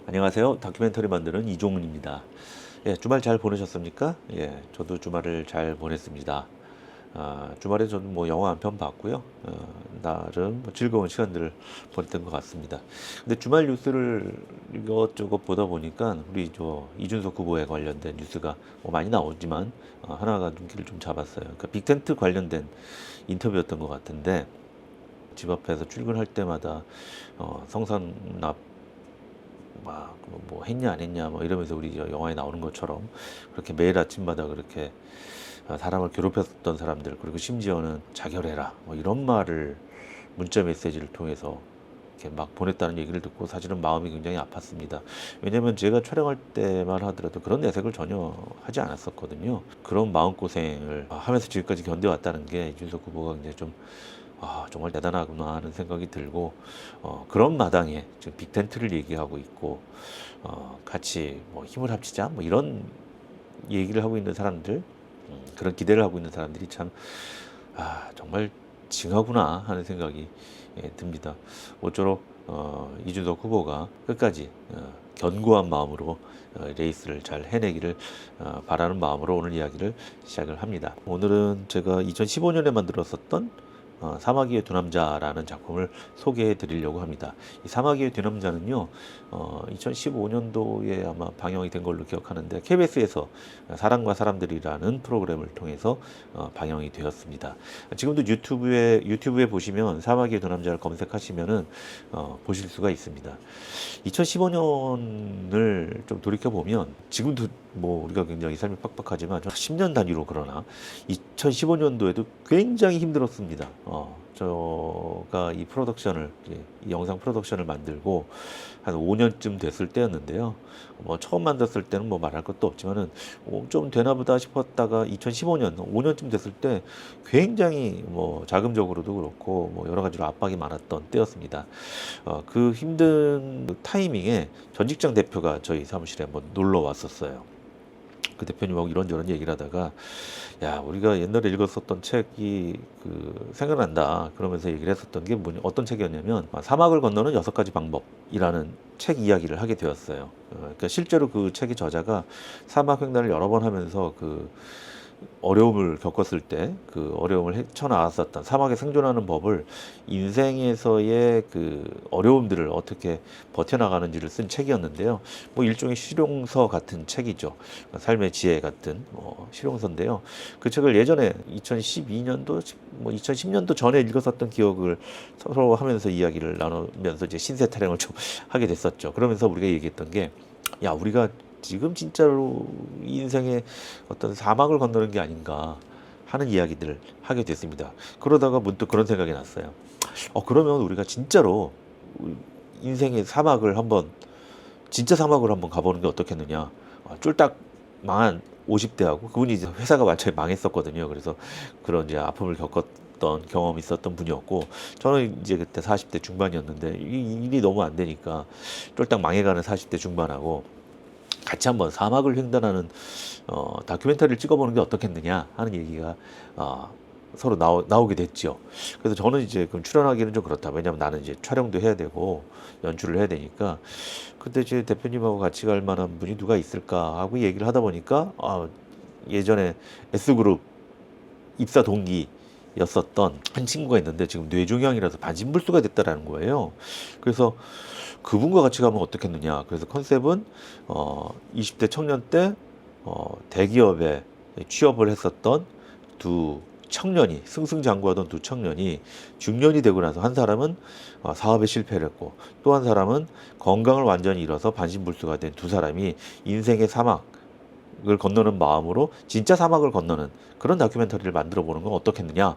안녕하세요. 다큐멘터리 만드는 이종훈입니다. 예, 주말 잘 보내셨습니까? 예, 저도 주말을 잘 보냈습니다. 주말에 저는 뭐 영화 한 편 봤고요. 나름 뭐 즐거운 시간들을 보냈던 것 같습니다. 근데 주말 뉴스를 이것저것 보다 보니까 우리 저 이준석 후보에 관련된 뉴스가 뭐 많이 나오지만 하나가 눈길을 좀 잡았어요. 그러니까 빅텐트 관련된 인터뷰였던 것 같은데 집 앞에서 출근할 때마다 성산납 뭐 했냐 안 했냐 뭐 이러면서 우리 저 영화에 나오는 것처럼 그렇게 매일 아침마다 그렇게 사람을 괴롭혔던 사람들, 그리고 심지어는 자결해라 뭐 이런 말을 문자 메시지를 통해서 이렇게 막 보냈다는 얘기를 듣고 사실은 마음이 굉장히 아팠습니다. 왜냐면 제가 촬영할 때만 하더라도 그런 내색을 전혀 하지 않았었거든요. 그런 마음고생을 하면서 지금까지 견뎌왔다는 게 이준석 후보가 굉장히 좀 정말 대단하구나 하는 생각이 들고, 그런 마당에 지금 빅텐트를 얘기하고 있고, 같이 뭐 힘을 합치자 뭐 이런 얘기를 하고 있는 사람들, 그런 기대를 하고 있는 사람들이 참 정말 징하구나 하는 생각이 듭니다. 모쪼록 이준석 후보가 끝까지 견고한 마음으로 레이스를 잘 해내기를 바라는 마음으로 오늘 이야기를 시작을 합니다. 오늘은 제가 2015년에 만들었었던 사막 위의 두 남자라는 작품을 소개해 드리려고 합니다. 이 사막 위의 두 남자는요, 2015년도에 아마 방영이 된 걸로 기억하는데 KBS에서 사람과 사람들이라는 프로그램을 통해서 방영이 되었습니다. 지금도 유튜브에 보시면 사막 위의 두 남자를 검색하시면은 보실 수가 있습니다. 2015년을 좀 돌이켜 보면 지금도 뭐 우리가 굉장히 삶이 빡빡하지만 10년 단위로, 그러나 2015년도에도 굉장히 힘들었습니다. 제가 이 프로덕션을, 이 영상 프로덕션을 만들고 한 5년쯤 됐을 때였는데요. 뭐 처음 만들었을 때는 뭐 말할 것도 없지만은 좀 되나 보다 싶었다가 2015년 5년쯤 됐을 때 굉장히 뭐 자금적으로도 그렇고 뭐 여러 가지로 압박이 많았던 때였습니다. 그 힘든 타이밍에 전 직장 대표가 저희 사무실에 한번 놀러 왔었어요. 그 대표님하고 이런저런 얘기를 하다가, 야, 우리가 옛날에 읽었었던 책이 생각난다 그러면서 얘기를 했었던 게 어떤 책이었냐면 사막을 건너는 6가지 방법이라는 책 이야기를 하게 되었어요. 그러니까 실제로 그 책의 저자가 사막 횡단을 여러 번 하면서 어려움을 겪었을 때 그 어려움을 헤쳐나왔었던, 사막에 생존하는 법을, 인생에서의 그 어려움들을 어떻게 버텨나가는지를 쓴 책이었는데요. 뭐 일종의 실용서 같은 책이죠. 삶의 지혜 같은 실용서인데요. 그 책을 예전에 2012년도 뭐 2010년도 전에 읽었었던 기억을 서로 하면서 이야기를 나누면서 이제 신세 타령을 좀 하게 됐었죠. 그러면서 우리가 얘기했던 게, 야, 우리가 지금 진짜로 인생의 어떤 사막을 건너는 게 아닌가 하는 이야기들을 하게 됐습니다. 그러다가 문득 그런 생각이 났어요. 그러면 우리가 진짜로 인생의 사막을 한번, 진짜 사막을 한번 가보는 게 어떻겠느냐. 쫄딱 망한 50대하고, 그분이 이제 회사가 완전히 망했었거든요. 그래서 그런 이제 아픔을 겪었던 경험이 있었던 분이었고, 저는 이제 그때 40대 중반이었는데 이 일이 너무 안 되니까 쫄딱 망해가는 40대 중반하고 같이 한번 사막을 횡단하는 다큐멘터리를 찍어보는 게 어떻겠느냐 하는 얘기가 서로 나오게 됐죠. 그래서 저는 이제 그럼 출연하기는 좀 그렇다. 왜냐면 나는 이제 촬영도 해야 되고 연출을 해야 되니까, 그때 제 대표님하고 같이 갈 만한 분이 누가 있을까 하고 얘기를 하다 보니까 예전에 S그룹 입사 동기였었던 한 친구가 있는데 지금 뇌종양이라서 반신불수가 됐다라는 거예요. 그래서 그분과 같이 가면 어떻겠느냐. 그래서 컨셉은 20대 청년 때 대기업에 취업을 했었던 두 청년이, 승승장구하던 두 청년이 중년이 되고 나서, 한 사람은 사업에 실패를 했고 또 한 사람은 건강을 완전히 잃어서 반신불수가 된 두 사람이 인생의 사막을 건너는 마음으로 진짜 사막을 건너는 그런 다큐멘터리를 만들어 보는 건 어떻겠느냐.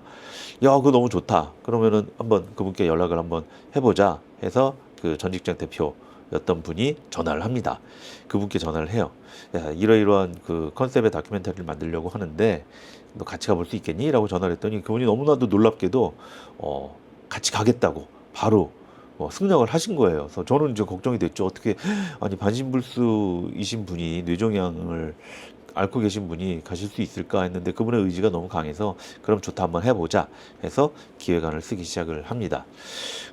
야, 그거 너무 좋다. 그러면은 한번 그분께 연락을 한번 해보자 해서 그 전 직장 대표였던 분이 전화를 합니다. 그분께 전화를 해요. 야, 이러이러한 그 컨셉의 다큐멘터리를 만들려고 하는데 너 같이 가볼 수 있겠니? 라고 전화를 했더니 그분이 너무나도 놀랍게도 같이 가겠다고 바로 승낙을 하신 거예요. 그래서 저는 이제 걱정이 됐죠. 어떻게, 아니, 반신불수이신 분이, 뇌종양을 앓고 계신 분이 가실 수 있을까 했는데 그분의 의지가 너무 강해서 그럼 좋다, 한번 해보자 해서 기획안을 쓰기 시작을 합니다.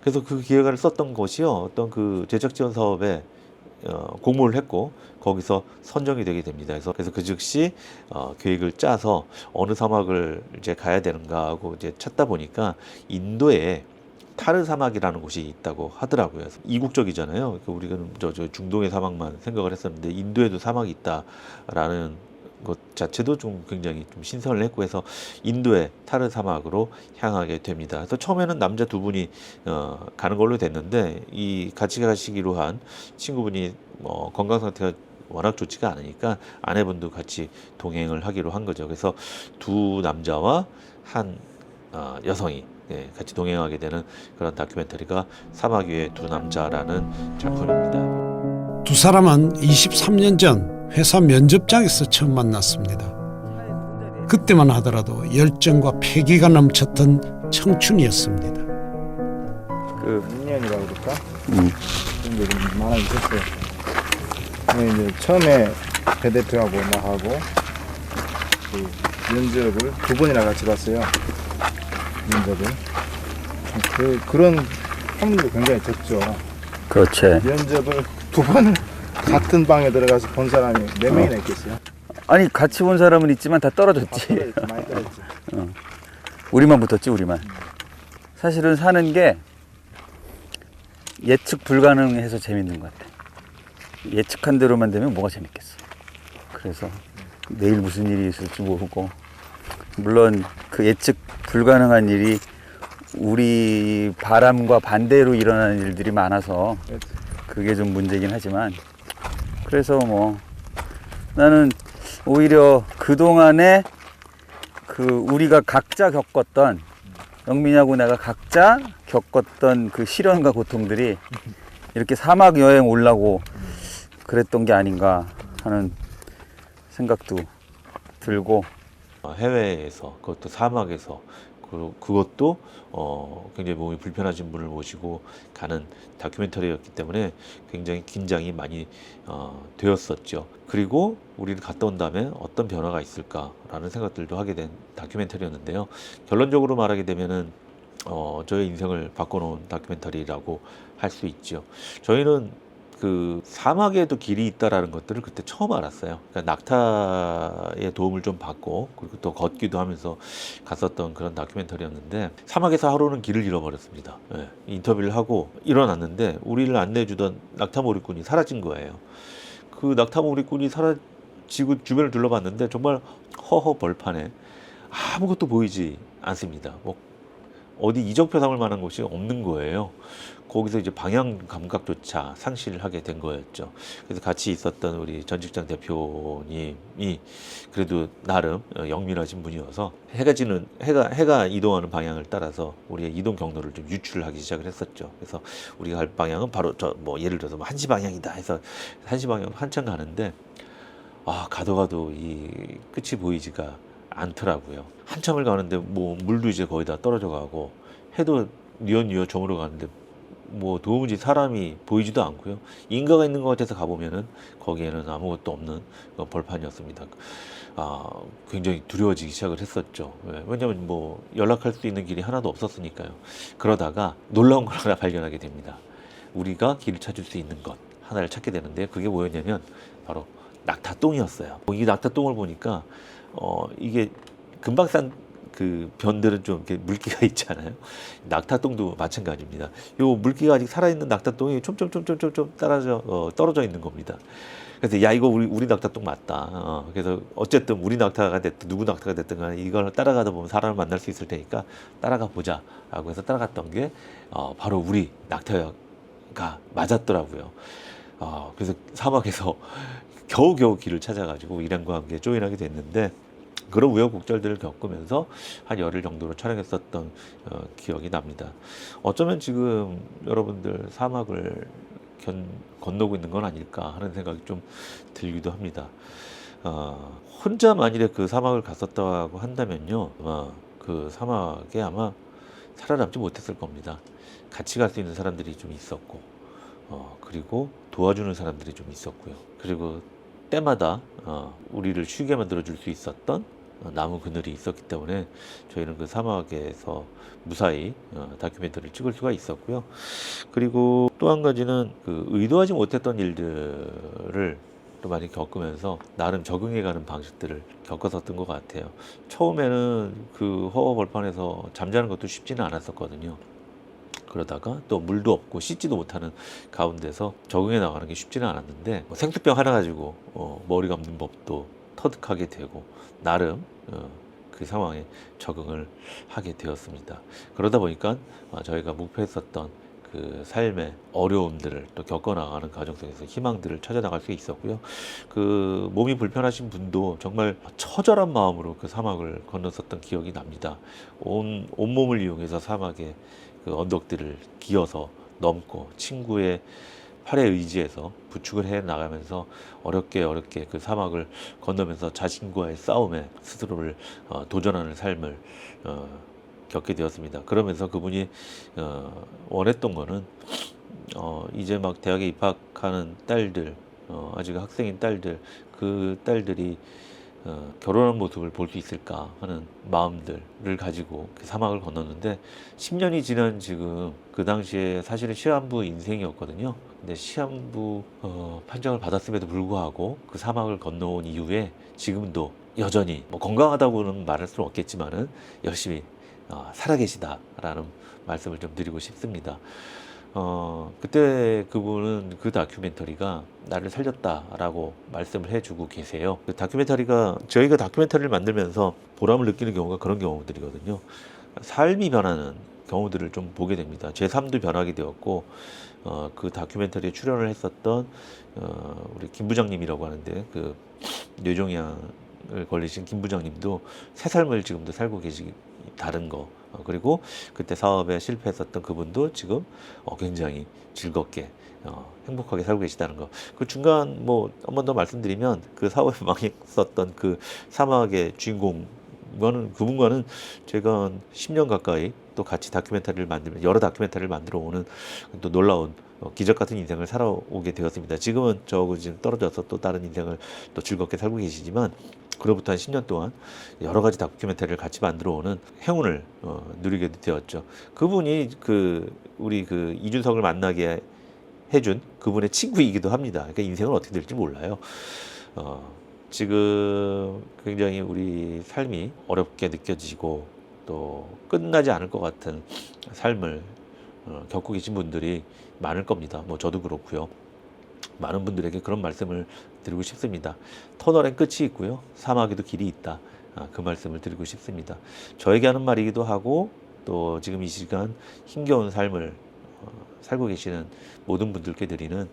그래서 그 기획안을 썼던 것이요, 어떤 그 제작 지원 사업에 공모를 했고 거기서 선정이 되게 됩니다. 그래서 그 즉시 계획을 짜서 어느 사막을 이제 가야 되는가 하고 이제 찾다 보니까 인도에 타르 사막이라는 곳이 있다고 하더라고요. 이국적이잖아요. 우리가 저 중동의 사막만 생각을 했었는데 인도에도 사막이 있다라는 것 자체도 좀 굉장히 좀 신선을 했고 해서 인도의 타르 사막으로 향하게 됩니다. 그래서 처음에는 남자 두 분이 가는 걸로 됐는데 이 같이 가시기로 한 친구분이 건강 상태가 워낙 좋지가 않으니까 아내분도 같이 동행을 하기로 한 거죠. 그래서 두 남자와 한 여성이 같이 동행하게 되는 그런 다큐멘터리가 사막 위의 두 남자라는 작품입니다. 두 사람은 23년 전 회사 면접장에서 처음 만났습니다. 그때만 하더라도 열정과 패기가 넘쳤던 청춘이었습니다. 그 인연이라고 그럴까? 그런 게 좀 많아 있었어요. 근데 이제 처음에 배 대표하고 나하고 그 면접을 두 번이나 같이 봤어요. 면접을. 그런 확률도 굉장히 적죠. 그렇지. 면접을 두 번을 같은 방에 들어가서 본 사람이 몇 명이나 있겠어요? 아니 같이 본 사람은 있지만 다 떨어졌지. 많이 떨어졌지. 우리만 붙었지 우리만. 사실은 사는 게 예측 불가능해서 재밌는 것 같아. 예측한 대로만 되면 뭐가 재밌겠어. 그래서 내일 무슨 일이 있을지 모르고, 물론 그 예측 불가능한 일이 우리 바람과 반대로 일어나는 일들이 많아서 그게 좀 문제긴 하지만, 그래서 뭐 나는 오히려 그동안에 그 우리가 각자 겪었던, 영민이하고 내가 각자 겪었던 그 시련과 고통들이 이렇게 사막 여행 오려고 그랬던 게 아닌가 하는 생각도 들고. 해외에서, 그것도 사막에서, 그것도 굉장히 몸이 불편하신 분을 모시고 가는 다큐멘터리였기 때문에 굉장히 긴장이 많이 되었었죠. 그리고 우리는 갔다 온 다음에 어떤 변화가 있을까라는 생각들도 하게 된 다큐멘터리였는데요. 결론적으로 말하게 되면은 저의 인생을 바꿔놓은 다큐멘터리라고 할 수 있죠. 저희는 그 사막에도 길이 있다라는 것들을 그때 처음 알았어요. 그러니까 낙타의 도움을 좀 받고 그리고 또 걷기도 하면서 갔었던 그런 다큐멘터리였는데, 사막에서 하루는 길을 잃어버렸습니다. 인터뷰를 하고 일어났는데 우리를 안내해주던 낙타몰이꾼이 사라진 거예요. 그 낙타몰이꾼이 사라지고 주변을 둘러봤는데 정말 허허 벌판에 아무것도 보이지 않습니다. 뭐 어디 이정표 삼을 만한 곳이 없는 거예요. 거기서 이제 방향 감각조차 상실을 하게 된 거였죠. 그래서 같이 있었던 우리 전직장 대표님이 그래도 나름 영민하신 분이어서 해가 이동하는 방향을 따라서 우리의 이동 경로를 좀 유출하기 시작을 했었죠. 그래서 우리가 갈 방향은 바로 뭐 예를 들어서 뭐 1시 방향이다 해서 1시 방향으로 한참 가는데 가도 이 끝이 보이지가 않더라고요. 한참을 가는데 뭐 물도 이제 거의 다 떨어져 가고 해도 뉘엿뉘엿 저물어 가는데 뭐 도무지 사람이 보이지도 않고요. 인가가 있는 것 같아서 가보면은 거기에는 아무것도 없는 벌판이었습니다. 굉장히 두려워지기 시작을 했었죠. 왜냐하면 뭐 연락할 수 있는 길이 하나도 없었으니까요. 그러다가 놀라운 걸 하나 발견하게 됩니다. 우리가 길을 찾을 수 있는 것 하나를 찾게 되는데, 그게 뭐였냐면 바로 낙타똥이었어요. 이 낙타똥을 보니까 이게 금방산 그 변들은 좀 이렇게 물기가 있잖아요. 낙타똥도 마찬가지입니다. 요 물기가 아직 살아있는 낙타똥이 좀 떨어져 있는 겁니다. 그래서 야, 이거 우리 낙타똥 맞다. 그래서 어쨌든 우리 낙타가 됐든 누구 낙타가 됐든 간에 이걸 따라가다 보면 사람을 만날 수 있을 테니까 따라가 보자 라고 해서 따라갔던 게 바로 우리 낙타가 맞았더라고요. 그래서 사막에서 겨우겨우 길을 찾아가지고 일행과 함께 조인하게 됐는데, 그런 우여곡절들을 겪으면서 한 열흘 정도로 촬영했었던 기억이 납니다. 어쩌면 지금 여러분들 사막을 건너고 있는 건 아닐까 하는 생각이 좀 들기도 합니다. 혼자 만일에 그 사막을 갔었다고 한다면요, 그 사막에 아마 살아남지 못했을 겁니다. 같이 갈 수 있는 사람들이 좀 있었고, 그리고 도와주는 사람들이 좀 있었고요. 그리고 때마다 우리를 쉬게 만들어 줄 수 있었던 나무 그늘이 있었기 때문에 저희는 그 사막에서 무사히 다큐멘터리를 찍을 수가 있었고요. 그리고 또 한 가지는 그 의도하지 못했던 일들을 또 많이 겪으면서 나름 적응해가는 방식들을 겪었었던 것 같아요. 처음에는 그 허허벌판에서 잠자는 것도 쉽지는 않았었거든요. 그러다가 또 물도 없고 씻지도 못하는 가운데서 적응해 나가는 게 쉽지는 않았는데 뭐 생수병 하나 가지고 머리 감는 법도 터득하게 되고 나름 그 상황에 적응을 하게 되었습니다. 그러다 보니까 저희가 목표했었던 그 삶의 어려움들을 또 겪어나가는 과정 속에서 희망들을 찾아나갈 수 있었고요. 그 몸이 불편하신 분도 정말 처절한 마음으로 그 사막을 건넜었던 기억이 납니다. 온몸을 이용해서 사막에 그 언덕들을 기어서 넘고 친구의 팔에 의지해서 부축을 해 나가면서 어렵게 그 사막을 건너면서 자신과의 싸움에 스스로를 도전하는 삶을 겪게 되었습니다. 그러면서 그분이 원했던 거는 이제 막 대학에 입학하는 딸들, 아직 학생인 딸들, 그 딸들이 결혼한 모습을 볼 수 있을까 하는 마음들을 가지고 그 사막을 건넜는데 10년이 지난 지금 그 당시에 사실은 시한부 인생이었거든요. 근데 시한부 판정을 받았음에도 불구하고 그 사막을 건너온 이후에 지금도 여전히 뭐 건강하다고는 말할 수는 없겠지만은 열심히 살아계시다라는 말씀을 좀 드리고 싶습니다. 그때 그분은 그 다큐멘터리가 나를 살렸다라고 말씀을 해주고 계세요. 그 다큐멘터리가 저희가 다큐멘터리를 만들면서 보람을 느끼는 경우가 그런 경우들이거든요. 삶이 변하는 경우들을 좀 보게 됩니다. 제 삶도 변하게 되었고 그 다큐멘터리에 출연을 했었던 우리 김 부장님이라고 하는데 그 뇌종양을 걸리신 김 부장님도 새 삶을 지금도 살고 계시기 다른 거 그리고 그때 사업에 실패했었던 그분도 지금 굉장히 즐겁게 행복하게 살고 계시다는 거. 그 중간 뭐 한 번 더 말씀드리면 그 사업에 망했었던 그 사막의 그분과는 제가 10년 가까이 또 같이 다큐멘터리를 만들면 여러 다큐멘터리를 만들어 오는 또 놀라운 기적 같은 인생을 살아오게 되었습니다. 지금은 저하고 지금 떨어져서 또 다른 인생을 또 즐겁게 살고 계시지만 그로부터 한 10년 동안 여러 가지 다큐멘터리를 같이 만들어 오는 행운을 누리게 되었죠. 그분이 우리 이준석을 만나게 해준 그분의 친구이기도 합니다. 그러니까 인생은 어떻게 될지 몰라요. 지금 굉장히 우리 삶이 어렵게 느껴지고 또 끝나지 않을 것 같은 삶을 겪고 계신 분들이 많을 겁니다. 뭐 저도 그렇고요. 많은 분들에게 그런 말씀을 드리고 싶습니다. 터널엔 끝이 있고요. 사막에도 길이 있다. 그 말씀을 드리고 싶습니다. 저에게 하는 말이기도 하고 또 지금 이 시간 힘겨운 삶을 살고 계시는 모든 분들께 드리는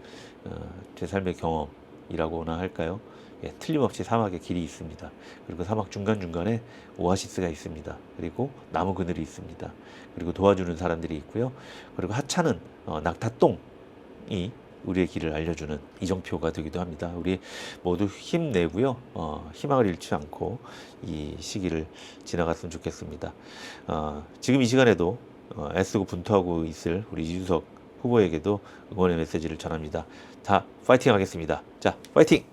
제 삶의 경험이라고나 할까요? 예, 틀림없이 사막에 길이 있습니다. 그리고 사막 중간중간에 오아시스가 있습니다. 그리고 나무 그늘이 있습니다. 그리고 도와주는 사람들이 있고요. 그리고 하찮은 낙타똥이 우리의 길을 알려주는 이정표가 되기도 합니다. 우리 모두 힘내고요. 희망을 잃지 않고 이 시기를 지나갔으면 좋겠습니다. 지금 이 시간에도 애쓰고 분투하고 있을 우리 이준석 후보에게도 응원의 메시지를 전합니다. 자, 파이팅 하겠습니다. 자, 파이팅!